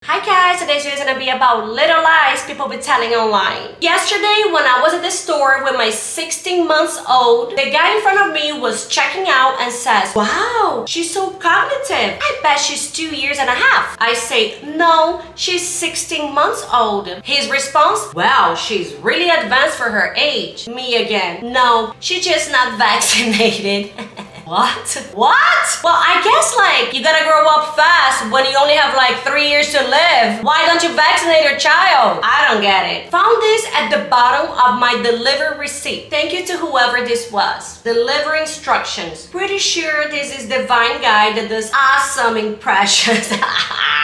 Hi guys, today's video is gonna be about little lies people be telling online. Yesterday when I was at the store with my 16 months old, the guy in front of me was checking out and says, "Wow, she's so cognitive. I bet she's 2 years and a half." I say, "No, she's 16 months old." His response, "Wow, she's really advanced for her age." Me again, "No, she's just not vaccinated." What? What? Well, I guess you gotta grow up fast when you only have 3 years to live. Why don't you vaccinate your child? I don't get it. Found this at the bottom of my delivery receipt. Thank you to whoever this was. Delivery instructions. Pretty sure this is the Vine guy that does awesome impressions.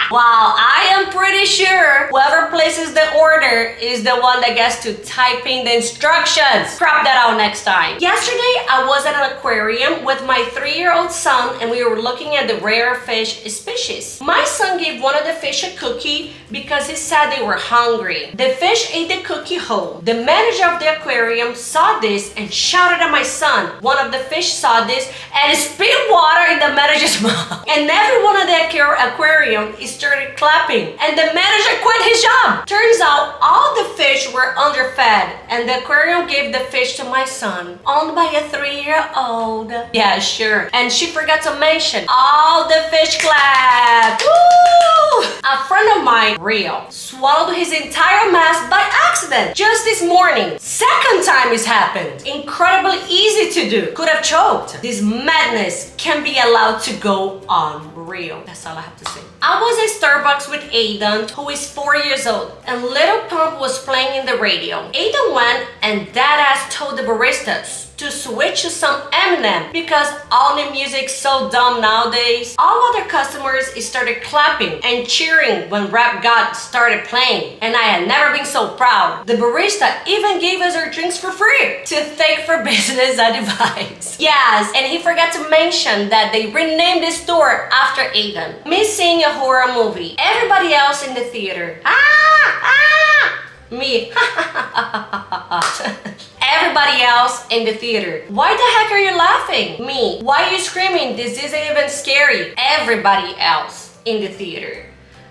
Wow, I am pretty sure whoever places the order is the one that gets to type in the instructions. Crop that out next time. Yesterday, I was at an aquarium with my 3-year-old son and we were looking at the rare fish species. My son gave one of the fish a cookie because he said they were hungry. The fish ate the cookie whole. The manager of the aquarium saw this and shouted at my son. One of the fish saw this and spit water in the manager's mouth. And everyone at the aquarium started clapping and the manager quit his job. Turns out all the fish were underfed and the aquarium gave the fish to my son, owned by a 3-year-old. Yeah, sure. And she forgot to mention all the fish clapped. Woo! A friend of mine, Rio, swallowed his entire mask by accident just this morning. Second time it's happened. Incredibly easy to do. Could have choked. This madness can be allowed to go on. Real. That's all I have to say. I was at Starbucks with Aiden, who is 4 years old, and Little Pump was playing in the radio. Aiden went and Dadass told the baristas to switch to some Eminem because all the music's so dumb nowadays. All other customers started clapping and cheering when Rap God started playing, and I had never been so proud. The barista even gave us our drinks for free to thank for business advice. Yes, and he forgot to mention that they renamed the store after Aiden. Me seeing a horror movie. Everybody else in the theater. Me. Everybody else in the theater. Why the heck are you laughing? Me. Why are you screaming? This isn't even scary. Everybody else in the theater.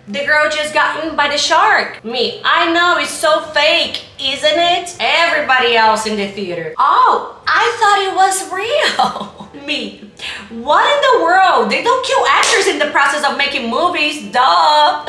The girl just got eaten by the shark. Me. I know, it's so fake, isn't it? Everybody else in the theater. Oh, I thought it was real. Me. What in the world? They don't kill actors in the process of making movies. Duh.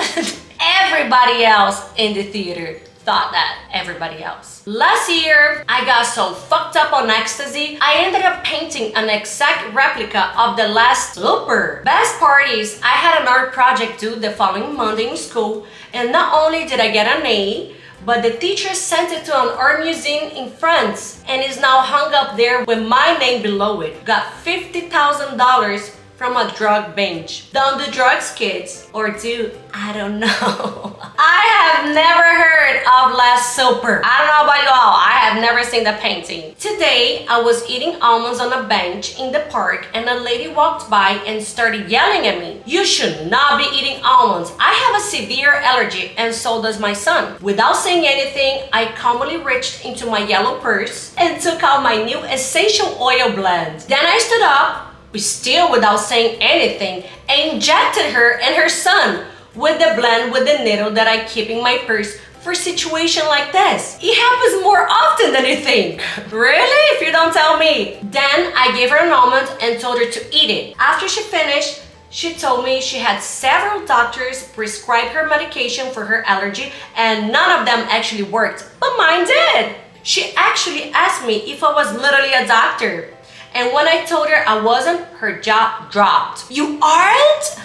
Everybody else in the theater thought that. Everybody else. Last year, I got so fucked up on ecstasy, I ended up painting an exact replica of the Last Supper. Best part is, I had an art project due the following Monday in school, and not only did I get an A, but the teacher sent it to an art museum in France and is now hung up there with my name below it. Got $50,000 from a drug binge. Don't do drugs, kids. Or do, I don't know. I have never heard of Last Supper. I don't know about you all, I have never seen the painting. Today, I was eating almonds on a bench in the park and a lady walked by and started yelling at me. "You should not be eating almonds. I have a severe allergy and so does my son." Without saying anything, I calmly reached into my yellow purse and took out my new essential oil blend. Then I stood up, still without saying anything, and injected her and her son with the blend with the needle that I keep in my purse for a situation like this. It happens more often than you think. Really? If you don't tell me. Then I gave her an almond and told her to eat it. After she finished, she told me she had several doctors prescribe her medication for her allergy and none of them actually worked, but mine did. She actually asked me if I was literally a doctor. And when I told her I wasn't, her jaw dropped. "You aren't?"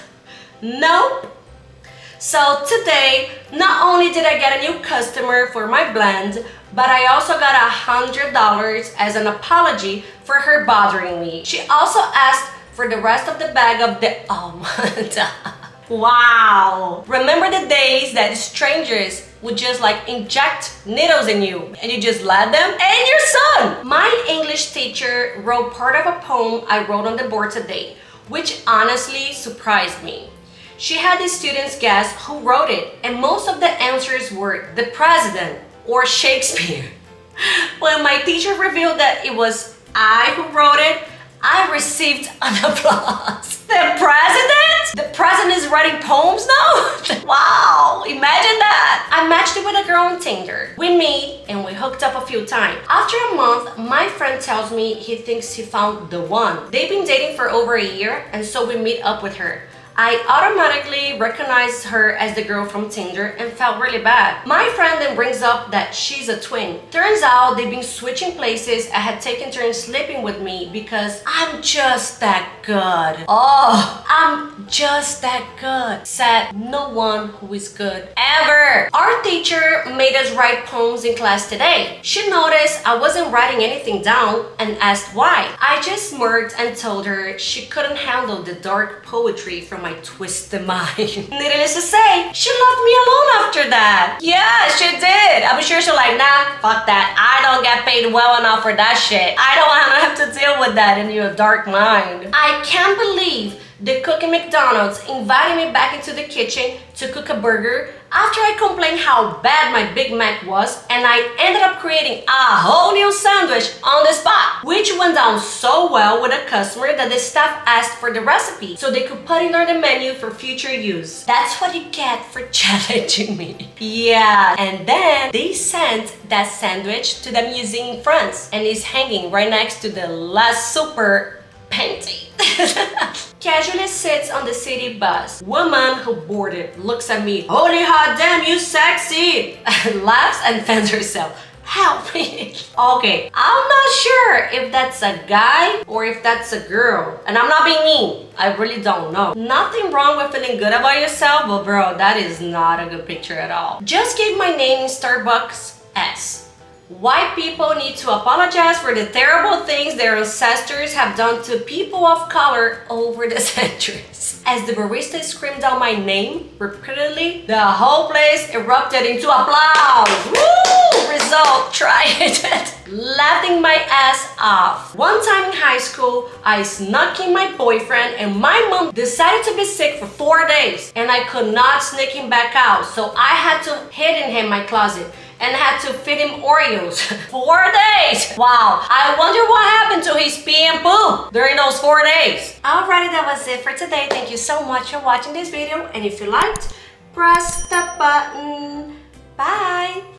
Nope. So today, not only did I get a new customer for my blend, but I also got $100 as an apology for her bothering me. She also asked for the rest of the bag of the almond. Wow. Remember the days that strangers would just inject needles in you and you just let them? And your son! My English teacher wrote part of a poem I wrote on the board today, which honestly surprised me. She had the students guess who wrote it, and most of the answers were the president or Shakespeare. When my teacher revealed that it was I who wrote it, I received an applause. The president? The president is writing poems now? Wow, imagine that. I matched it with a girl on Tinder. We meet and we hooked up a few times. After a month, my friend tells me he thinks he found the one. They've been dating for over a year, and so we meet up with her. I automatically recognized her as the girl from Tinder and felt really bad. My friend then brings up that she's a twin. Turns out they've been switching places and had taken turns sleeping with me because I'm just that good. Oh, I'm just that good. Said no one who is good ever. Our teacher made us write poems in class today. She noticed I wasn't writing anything down and asked why. I just smirked and told her she couldn't handle the dark poetry from my twisted mind. Needless to say, she left me alone after that. Yeah, she did. I'm sure she's like, nah, fuck that. I don't get paid well enough for that shit. I don't want to have to deal with that in your dark mind. I can't believe the cook in McDonald's invited me back into the kitchen to cook a burger after I complained how bad my Big Mac was, and I ended up creating a whole new sandwich on the spot, which went down so well with a customer that the staff asked for the recipe so they could put it on the menu for future use. That's what you get for challenging me. Yeah, and then they sent that sandwich to the museum in France, and it's hanging right next to the last super painting. Casually sits on the city bus. Woman who boarded looks at me. Holy hot damn, you sexy! Laughs and fends herself. Help me. Okay, I'm not sure if that's a guy or if that's a girl. And I'm not being mean. I really don't know. Nothing wrong with feeling good about yourself, but bro, that is not a good picture at all. Just gave my name in Starbucks S. White people need to apologize for the terrible things their ancestors have done to people of color over the centuries. As the barista screamed out my name repeatedly, the whole place erupted into applause. Woo! Result, try it. Laughing my ass off. One time in high school, I snuck in my boyfriend and my mom decided to be sick for 4 days and I could not sneak him back out, so I had to hide in my closet and had to feed him Oreos. 4 days! Wow, I wonder what happened to his pee and poop during those 4 days. Alrighty, that was it for today. Thank you so much for watching this video, and if you liked, press the button. Bye!